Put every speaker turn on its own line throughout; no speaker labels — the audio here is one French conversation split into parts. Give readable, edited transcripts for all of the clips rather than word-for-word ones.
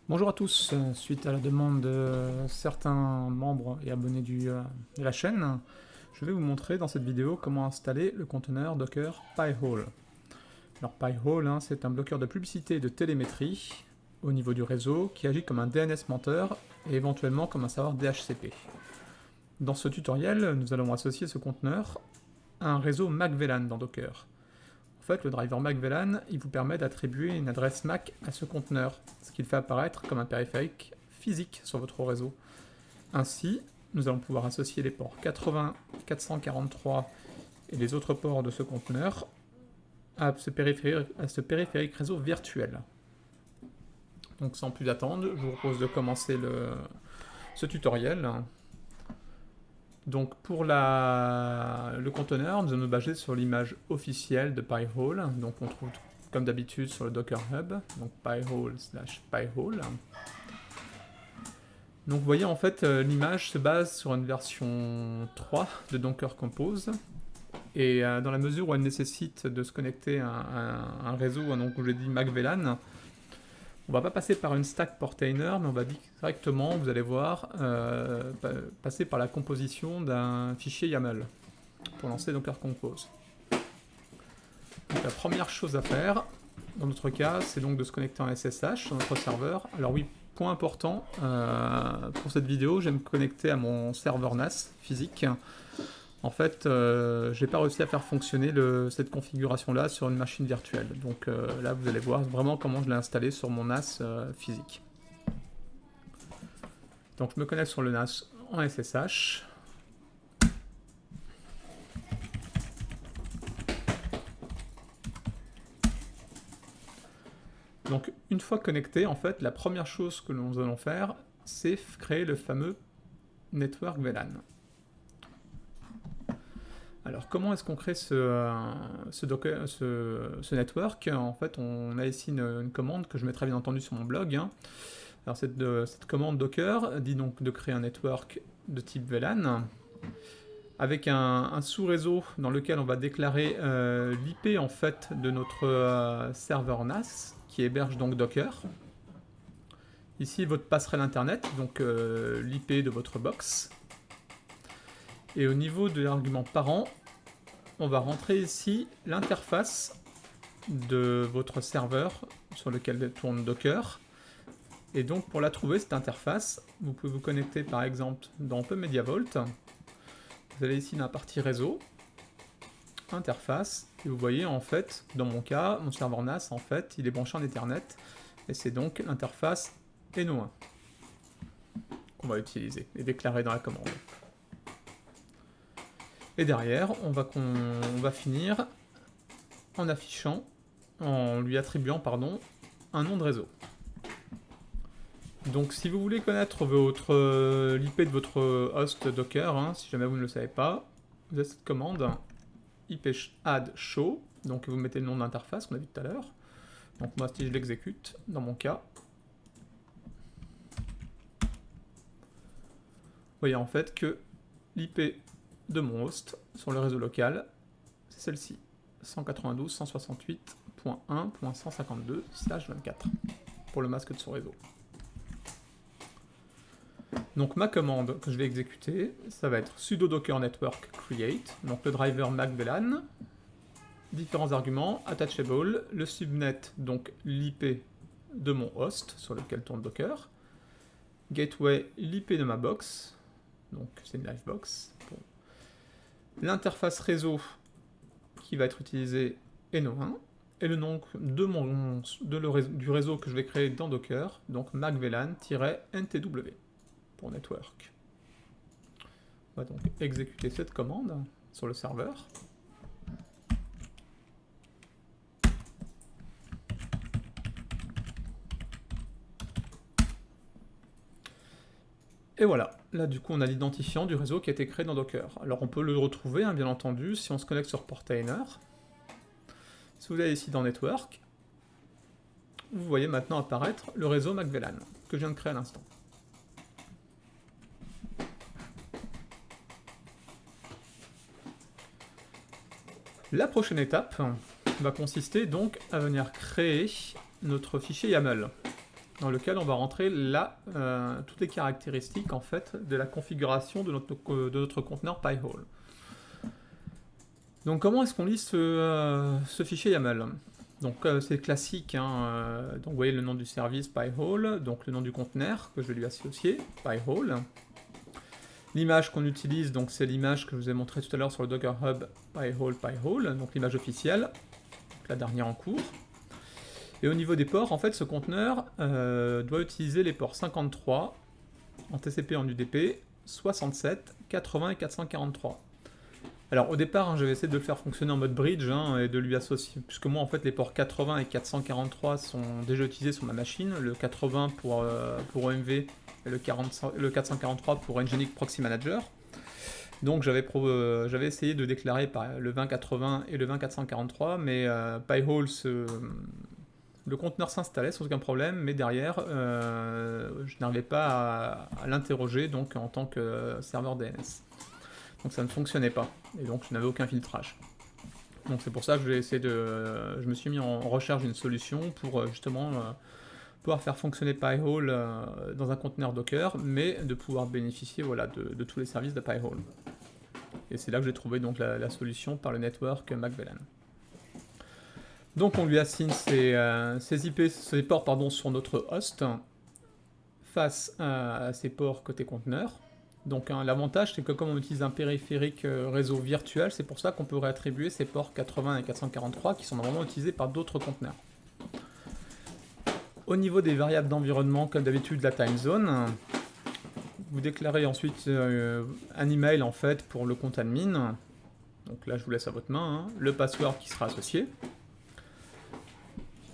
Bonjour à tous, suite à la demande de certains membres et abonnés de la chaîne, je vais vous montrer dans cette vidéo comment installer le conteneur Docker Pi-hole. Alors Pi-hole, c'est un bloqueur de publicité et de télémétrie au niveau du réseau qui agit comme un DNS menteur et éventuellement comme un serveur DHCP. Dans ce tutoriel, nous allons associer ce conteneur à un réseau MAC-VLAN dans Docker. En fait, le driver MAC-VLAN, il vous permet d'attribuer une adresse MAC à ce conteneur, ce qui le fait apparaître comme un périphérique physique sur votre réseau. Ainsi, nous allons pouvoir associer les ports 80, 443 et les autres ports de ce conteneur à ce périphérique réseau virtuel. Donc sans plus attendre, je vous propose de commencer ce tutoriel. Donc pour le conteneur, nous allons nous baser sur l'image officielle de Pi-hole. Donc on trouve comme d'habitude sur le Docker Hub, donc Pi-hole/Pi-hole. Donc vous voyez en fait l'image se base sur une version 3 de Docker Compose. Et dans la mesure où elle nécessite de se connecter à un réseau, donc où j'ai dit MAC-VLAN, on va pas passer par une stack portainer, mais on va directement, vous allez voir, passer par la composition d'un fichier YAML pour lancer Docker Compose. Donc la première chose à faire, dans notre cas, c'est donc de se connecter en SSH sur notre serveur. Alors oui, point important, pour cette vidéo, je vais me connecter à mon serveur NAS physique. En fait, j'ai pas réussi à faire fonctionner cette configuration-là sur une machine virtuelle. Donc là, vous allez voir vraiment comment je l'ai installé sur mon NAS physique. Donc je me connecte sur le NAS en SSH. Donc une fois connecté, en fait, la première chose que nous allons faire, c'est créer le fameux network VLAN. Alors comment est-ce qu'on crée ce network? En fait, on a ici une commande que je mettrai bien entendu sur mon blog. Alors cette commande Docker dit donc de créer un network de type VLAN avec un sous-réseau dans lequel on va déclarer l'IP en fait de notre serveur NAS qui héberge donc Docker. Ici votre passerelle internet, donc l'IP de votre box. Et au niveau de l'argument parent, on va rentrer ici l'interface de votre serveur sur lequel tourne Docker. Et donc pour la trouver, cette interface, vous pouvez vous connecter par exemple dans OpenMediaVault. Vous allez ici dans la partie réseau, interface, et vous voyez en fait, dans mon cas, mon serveur NAS en fait, il est branché en Ethernet, et c'est donc l'interface NO1 qu'on va utiliser et déclarer dans la commande. Et derrière, on va finir en affichant, en lui attribuant, pardon, un nom de réseau. Donc si vous voulez connaître l'IP de votre host Docker, si jamais vous ne le savez pas, vous avez cette commande IP add show, donc vous mettez le nom d'interface qu'on a vu tout à l'heure. Donc moi si je l'exécute, dans mon cas, vous voyez en fait que l'IP de mon host sur le réseau local, c'est celle-ci, 192.168.1.152/24 pour le masque de son réseau. Donc ma commande que je vais exécuter, ça va être sudo docker network create, donc le driver MAC-VLAN, différents arguments, attachable, le subnet, donc l'IP de mon host sur lequel tourne Docker, gateway, l'IP de ma box, donc c'est une livebox, bon. L'interface réseau qui va être utilisée NO1, et le nom du réseau que je vais créer dans Docker, donc MAC-VLAN-NTW pour network. On va donc exécuter cette commande sur le serveur. Et voilà, là du coup on a l'identifiant du réseau qui a été créé dans Docker. Alors on peut le retrouver bien entendu si on se connecte sur Portainer. Si vous allez ici dans Network, vous voyez maintenant apparaître le réseau MAC-VLAN que je viens de créer à l'instant. La prochaine étape va consister donc à venir créer notre fichier YAML. dans lequel on va rentrer là toutes les caractéristiques en fait de la configuration de notre conteneur Pi-hole. Donc comment est-ce qu'on lit ce fichier YAML? Donc c'est classique, hein, donc vous voyez le nom du service Pi-hole, donc le nom du conteneur que je vais lui associer, Pi-hole. L'image qu'on utilise, donc c'est l'image que je vous ai montré tout à l'heure sur le Docker Hub Pi-hole, donc l'image officielle, donc la dernière en cours. Et au niveau des ports, en fait, ce conteneur doit utiliser les ports 53 en TCP en UDP, 67, 80 et 443. Alors au départ, hein, j'avais essayé de le faire fonctionner en mode bridge et de lui associer, puisque moi en fait les ports 80 et 443 sont déjà utilisés sur ma machine, le 80 pour OMV et le 443 pour Nginx Proxy Manager. Donc j'avais essayé de déclarer le 2080 et le 20443, mais Pi-hole le conteneur s'installait sans aucun problème, mais derrière, je n'arrivais pas à l'interroger donc en tant que serveur DNS. Donc ça ne fonctionnait pas, et donc je n'avais aucun filtrage. Donc c'est pour ça que je me suis mis en recherche d'une solution pour justement pouvoir faire fonctionner Pi-hole dans un conteneur Docker, mais de pouvoir bénéficier voilà, de tous les services de Pi-hole. Et c'est là que j'ai trouvé donc la solution par le network MacVLAN. Donc on lui assigne ces ports sur notre host face à ces ports côté conteneur. Donc l'avantage c'est que comme on utilise un périphérique réseau virtuel, c'est pour ça qu'on peut réattribuer ces ports 80 et 443 qui sont normalement utilisés par d'autres conteneurs. Au niveau des variables d'environnement, comme d'habitude la time zone, vous déclarez ensuite un email en fait pour le compte admin. Donc là je vous laisse à votre main, hein, le password qui sera associé.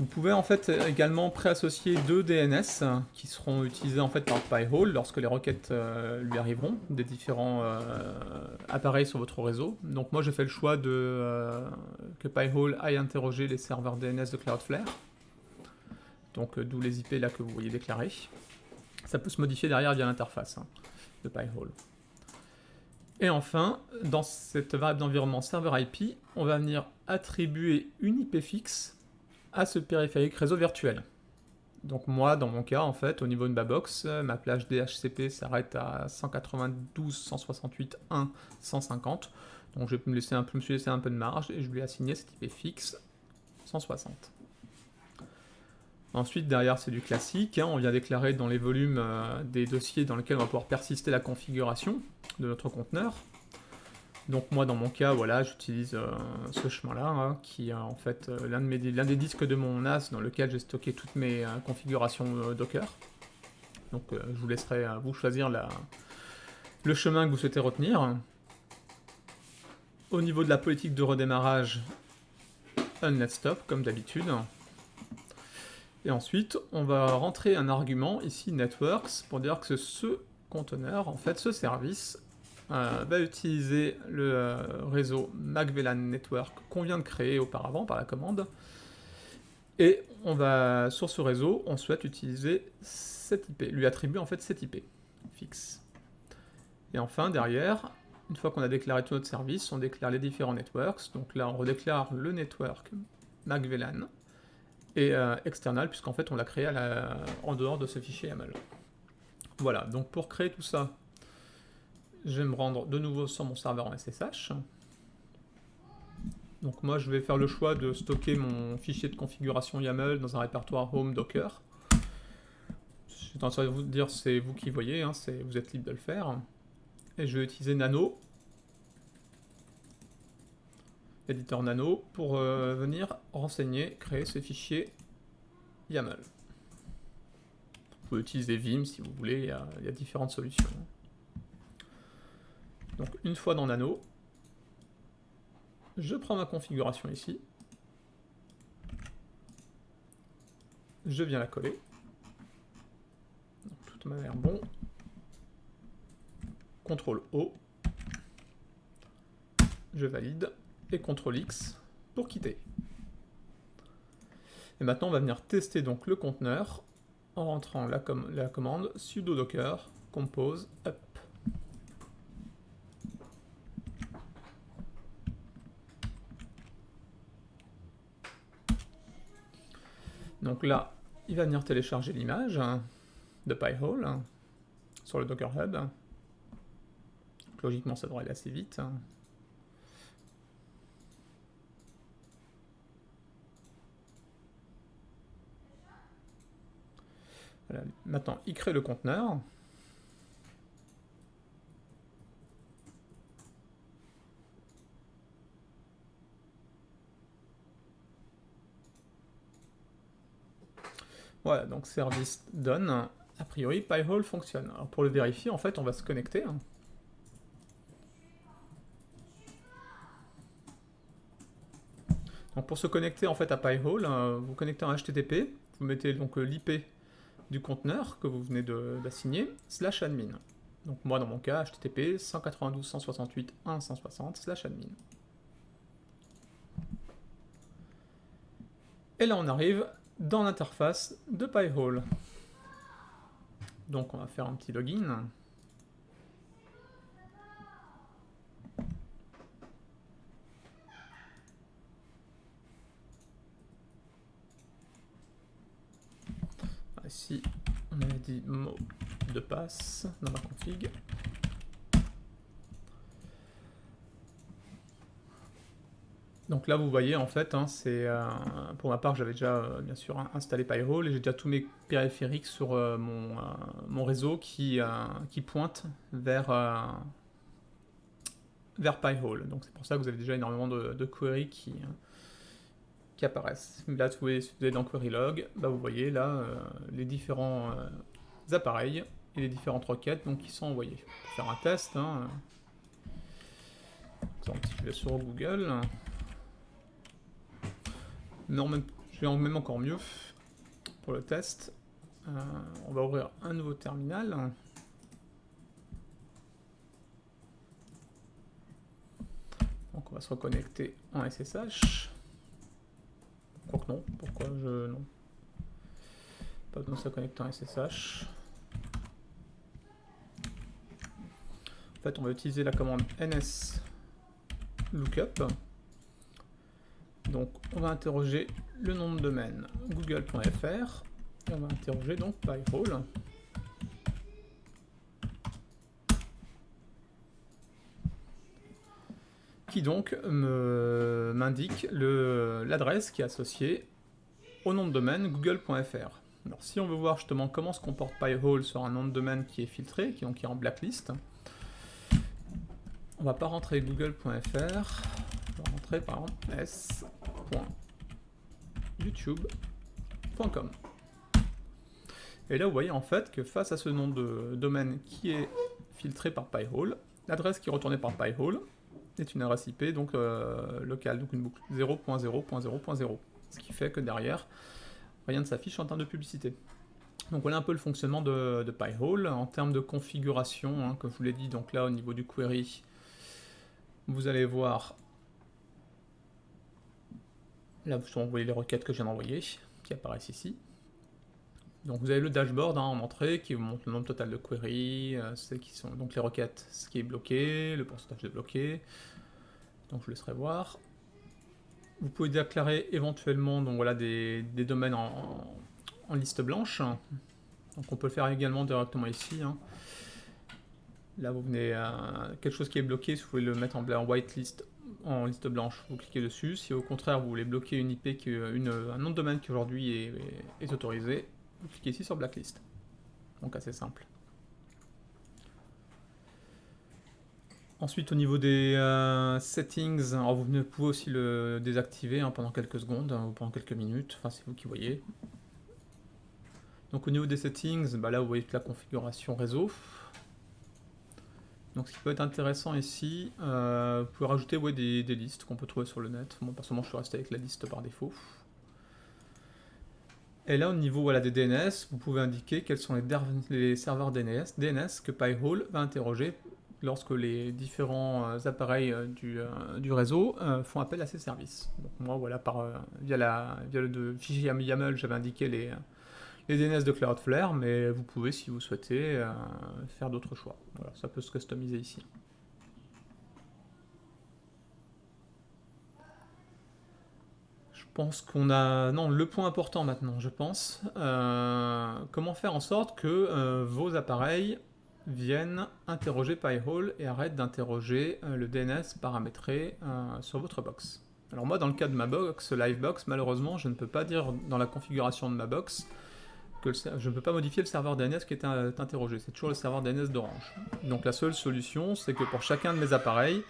Vous pouvez en fait également préassocier deux DNS qui seront utilisés en fait par Pi-hole lorsque les requêtes lui arriveront des différents appareils sur votre réseau. Donc moi j'ai fait le choix que Pi-hole aille interroger les serveurs DNS de Cloudflare. Donc d'où les IP là que vous voyez déclarés. Ça peut se modifier derrière via l'interface de Pi-hole. Et enfin, dans cette variable d'environnement serveur IP, on va venir attribuer une IP fixe à ce périphérique réseau virtuel. Donc moi, dans mon cas, en fait, au niveau de ma box, ma plage DHCP s'arrête à 192.168.1.150. Donc je me suis laissé un peu de marge et je lui ai assigné cette IP fixe 160. Ensuite, derrière, c'est du classique. On vient déclarer dans les volumes des dossiers dans lesquels on va pouvoir persister la configuration de notre conteneur. Donc moi dans mon cas, voilà, j'utilise ce chemin-là, qui est en fait l'un des disques de mon NAS dans lequel j'ai stocké toutes mes configurations Docker. Donc je vous laisserai vous choisir le chemin que vous souhaitez retenir. Au niveau de la politique de redémarrage, un let's stop comme d'habitude. Et ensuite, on va rentrer un argument, ici networks, pour dire que ce conteneur, en fait, ce service, va utiliser le réseau MacVLAN Network qu'on vient de créer auparavant par la commande. Et on va, sur ce réseau, on souhaite utiliser cette IP, lui attribuer en fait cette IP fixe. Et enfin, derrière, une fois qu'on a déclaré tout notre service, on déclare les différents networks. Donc là, on redéclare le network MacVLAN et external, puisqu'en fait, on l'a créé en dehors de ce fichier YAML. Voilà, donc pour créer tout ça, je vais me rendre de nouveau sur mon serveur en SSH. Donc moi je vais faire le choix de stocker mon fichier de configuration YAML dans un répertoire Home Docker. J'ai tendance à vous dire, c'est vous qui voyez, vous êtes libre de le faire. Et je vais utiliser Nano, éditeur Nano, pour venir renseigner, créer ce fichier YAML. Vous pouvez utiliser Vim si vous voulez, il y a différentes solutions. Donc une fois dans Nano, je prends ma configuration ici, je viens la coller, donc, tout m'a l'air bon, CTRL O, je valide, et CTRL X pour quitter. Et maintenant on va venir tester donc le conteneur en rentrant la commande sudo docker compose up. Donc là, il va venir télécharger l'image de Pi-hole sur le Docker Hub. Donc, logiquement, ça devrait aller assez vite. Voilà. Maintenant, il crée le conteneur. Voilà, donc service done. A priori, Pi-hole fonctionne. Alors pour le vérifier, en fait, on va se connecter. Donc pour se connecter en fait à Pi-hole, vous connectez en HTTP, vous mettez donc l'IP du conteneur que vous venez d'assigner, /admin. Donc moi dans mon cas, HTTP 192.168.1.160/admin. Et là on arrive dans l'interface de Pi-hole. Donc on va faire un petit login. Ici, on avait dit mot de passe dans ma config. Donc là, vous voyez, en fait, hein, c'est pour ma part, j'avais déjà bien sûr installé Pi-hole et j'ai déjà tous mes périphériques sur mon réseau qui pointe vers Pi-hole. Donc c'est pour ça que vous avez déjà énormément de queries qui apparaissent. Là, si vous êtes dans Query Log, bah, vous voyez là les différents appareils et les différentes requêtes donc, qui sont envoyées. Pour faire un test, hein, exemple, si je vais sur Google, non, je vais même encore mieux pour le test. On va ouvrir un nouveau terminal. Donc on va se reconnecter en SSH. Quoique non, pourquoi je... non. Pas besoin de se connecter en SSH. En fait, on va utiliser la commande ns lookup. Donc on va interroger le nom de domaine google.fr et on va interroger donc Pi-hole. Qui donc m'indique l'adresse qui est associée au nom de domaine google.fr. Alors si on veut voir justement comment se comporte Pi-hole sur un nom de domaine qui est filtré, qui est en blacklist, on va pas rentrer google.fr, on va rentrer par exemple s.youtube.com. Et là vous voyez en fait que face à ce nom de domaine qui est filtré par Pi-hole, l'adresse qui est retournée par Pi-hole est une adresse IP donc locale, donc une boucle 0.0.0.0, ce qui fait que derrière rien ne s'affiche en termes de publicité. Donc voilà un peu le fonctionnement de Pi-hole en termes de configuration, hein, comme je vous l'ai dit. Donc là au niveau du query, vous allez voir là vous voyez les requêtes que je viens d'envoyer qui apparaissent ici. Donc vous avez le dashboard en entrée qui vous montre le nombre total de queries, celles qui sont donc les requêtes, ce qui est bloqué, le pourcentage de bloqué. Donc je vous laisserai voir. Vous pouvez déclarer éventuellement donc voilà des domaines en liste blanche. Donc on peut le faire également directement ici. Hein. Là vous venez quelque chose qui est bloqué, si vous voulez le mettre en whitelist, en liste blanche, vous cliquez dessus. Si au contraire vous voulez bloquer une IP, un nom de domaine qui aujourd'hui est autorisé, vous cliquez ici sur blacklist. Donc assez simple. Ensuite au niveau des settings, alors vous pouvez aussi le désactiver hein, pendant quelques secondes ou pendant quelques minutes, enfin c'est vous qui voyez. Donc au niveau des settings, bah là vous voyez toute la configuration réseau. Donc ce qui peut être intéressant ici, vous pouvez rajouter des listes qu'on peut trouver sur le net. Moi personnellement je suis resté avec la liste par défaut. Et là au niveau voilà, des DNS, vous pouvez indiquer quels sont les serveurs DNS que Pi-hole va interroger lorsque les différents appareils du réseau font appel à ces services. Donc moi voilà, via le fichier YAML, j'avais indiqué les DNS de Cloudflare, mais vous pouvez, si vous souhaitez, faire d'autres choix. Voilà, ça peut se customiser ici. Je pense qu'on a... Non, le point important maintenant, je pense. Comment faire en sorte que vos appareils viennent interroger Pi-hole et arrêtent d'interroger le DNS paramétré sur votre box. Alors moi, dans le cas de ma box, Livebox, malheureusement, je ne peux pas dire dans la configuration de ma box que je ne peux pas modifier le serveur DNS qui est interrogé. C'est toujours le serveur DNS d'Orange. Donc la seule solution, c'est que pour chacun de mes appareils,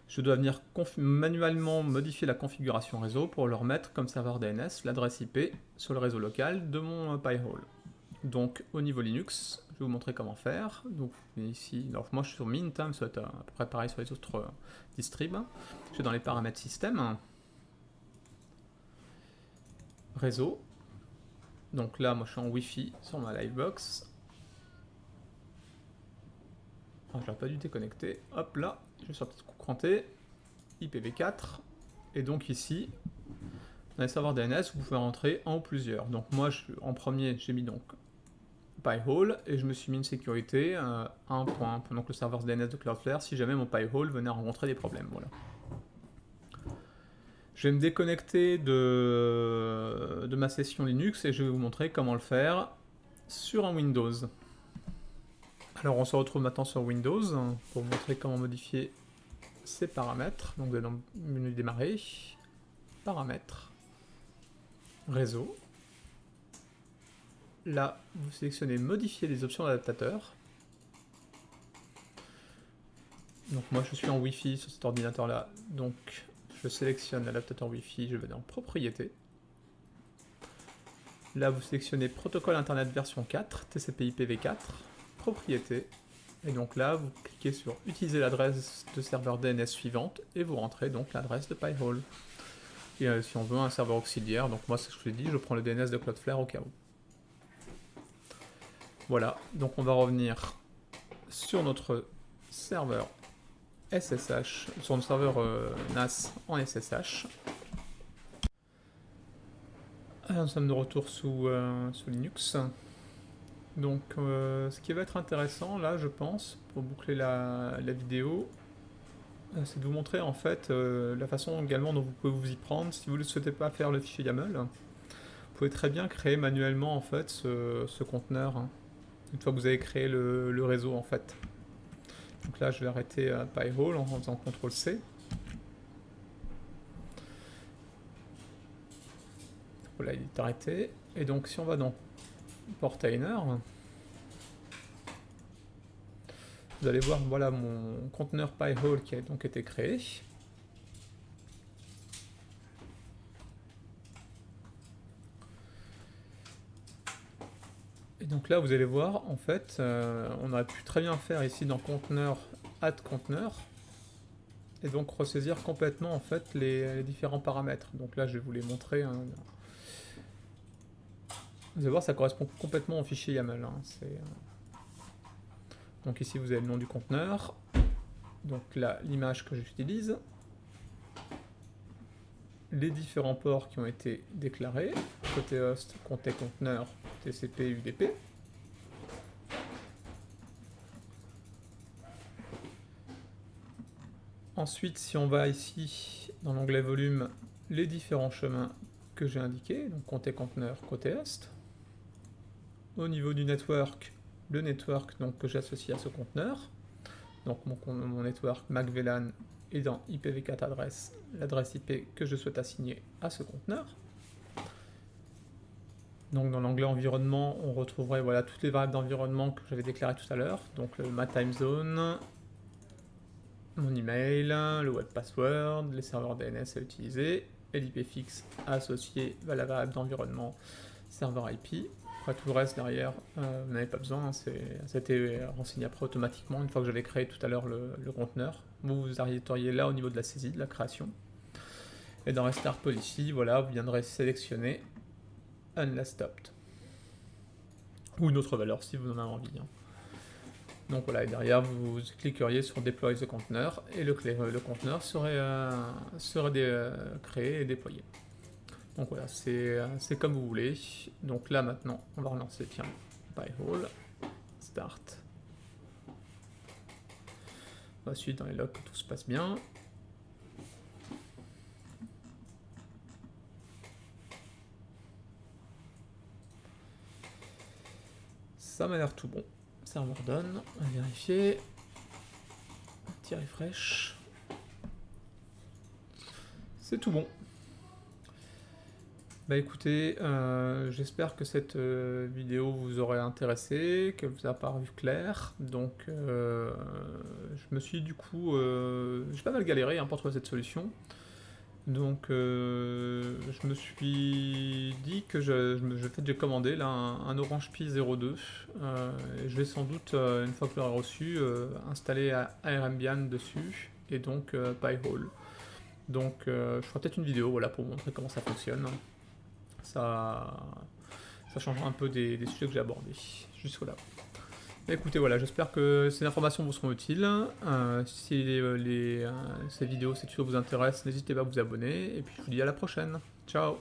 je dois venir manuellement modifier la configuration réseau pour leur mettre comme serveur DNS l'adresse IP sur le réseau local de mon Pi-hole. Donc au niveau Linux, je vais vous montrer comment faire. Donc ici, alors moi je suis sur Mint, hein, ça va être à peu près pareil sur les autres distribs. Je vais dans les paramètres système, réseau. Donc là, moi je suis en Wi-Fi sur ma Livebox. Ah, j'aurais pas dû déconnecter. Hop là, je vais sur le petit coup cranté, IPv4. Et donc ici, dans les serveurs DNS, vous pouvez rentrer en plusieurs. Donc moi, en premier, j'ai mis donc Pi-hole et je me suis mis une sécurité à un point, donc le serveur DNS de Cloudflare, si jamais mon Pi-hole venait à rencontrer des problèmes. Voilà. Je vais me déconnecter de ma session Linux et je vais vous montrer comment le faire sur un Windows. Alors on se retrouve maintenant sur Windows pour vous montrer comment modifier ces paramètres. Donc vous allez dans le menu démarrer, paramètres, réseau. Là, vous sélectionnez modifier les options d'adaptateur. Donc moi je suis en Wi-Fi sur cet ordinateur là, donc je sélectionne l'adaptateur Wi-Fi, je vais dans propriétés. Là vous sélectionnez protocole internet version 4, TCP/IPv4, propriétés. Et donc là vous cliquez sur utiliser l'adresse de serveur DNS suivante et vous rentrez donc l'adresse de Pi-hole. Et si on veut un serveur auxiliaire, donc moi c'est ce que je vous ai dit, je prends le DNS de Cloudflare au cas où. Voilà, donc on va revenir sur notre serveur SSH, sur notre serveur NAS en SSH. Nous sommes de retour sous Linux. Donc ce qui va être intéressant là, je pense, pour boucler la vidéo, c'est de vous montrer en fait la façon également dont vous pouvez vous y prendre. Si vous ne souhaitez pas faire le fichier YAML, vous pouvez très bien créer manuellement en fait ce conteneur, hein, une fois que vous avez créé le réseau en fait. Donc là je vais arrêter Pi-hole en faisant CTRL-C. Voilà, il est arrêté. Et donc si on va dans Portainer, vous allez voir voilà mon conteneur Pi-hole qui a donc été créé. Et donc là vous allez voir en fait on aurait pu très bien faire ici dans conteneur add conteneur et donc ressaisir complètement en fait les différents paramètres. Donc là je vais vous les montrer. Hein. Vous allez voir ça correspond complètement au fichier YAML. Hein. Donc ici vous avez le nom du conteneur, donc là l'image que j'utilise, les différents ports qui ont été déclarés, côté host, côté conteneur, TCP, UDP. Ensuite, si on va ici, dans l'onglet volume, les différents chemins que j'ai indiqués, donc côté conteneur, côté host. Au niveau du network, le network donc, que j'associe à ce conteneur. Donc mon network MacVLAN est dans IPv4 adresse, l'adresse IP que je souhaite assigner à ce conteneur. Donc dans l'onglet environnement, on retrouverait voilà, toutes les variables d'environnement que j'avais déclarées tout à l'heure. Donc ma time zone, mon email, le web password, les serveurs DNS à utiliser, et l'IP fixe associé à la variable d'environnement serveur IP. Après tout le reste derrière, vous n'avez pas besoin, hein, ça a été renseigné après automatiquement une fois que j'avais créé tout à l'heure le conteneur. Vous arrêteriez là au niveau de la saisie, de la création. Et dans Restart Policy, voilà, vous viendrez sélectionner Unless Stopped. Ou une autre valeur si vous en avez envie. Hein. Donc voilà, et derrière vous cliqueriez sur Deploy the Container et le conteneur serait créé et déployé. Donc voilà, c'est comme vous voulez. Donc là maintenant, on va relancer tiens, Pi-hole, Start. Ensuite dans les logs que tout se passe bien. Ça m'a l'air tout bon. Serveur donne, on va vérifier. Un petit refresh. C'est tout bon. Bah écoutez, j'espère que cette vidéo vous aurait intéressé, qu'elle vous a paru claire. Donc je me suis du coup, j'ai pas mal galéré hein, pour trouver cette solution. Donc je me suis dit que j'ai commandé là un Orange Pi 02. Et je vais sans doute, une fois que je l'aurai reçu, installer AirAmbian dessus et donc Pi-hole. Donc je ferai peut-être une vidéo voilà, pour vous montrer comment ça fonctionne. Ça change un peu des sujets que j'ai abordés jusque là. Écoutez, voilà, j'espère que ces informations vous seront utiles. Si ces vidéos, ces tutos vous intéressent, n'hésitez pas à vous abonner. Et puis je vous dis à la prochaine. Ciao!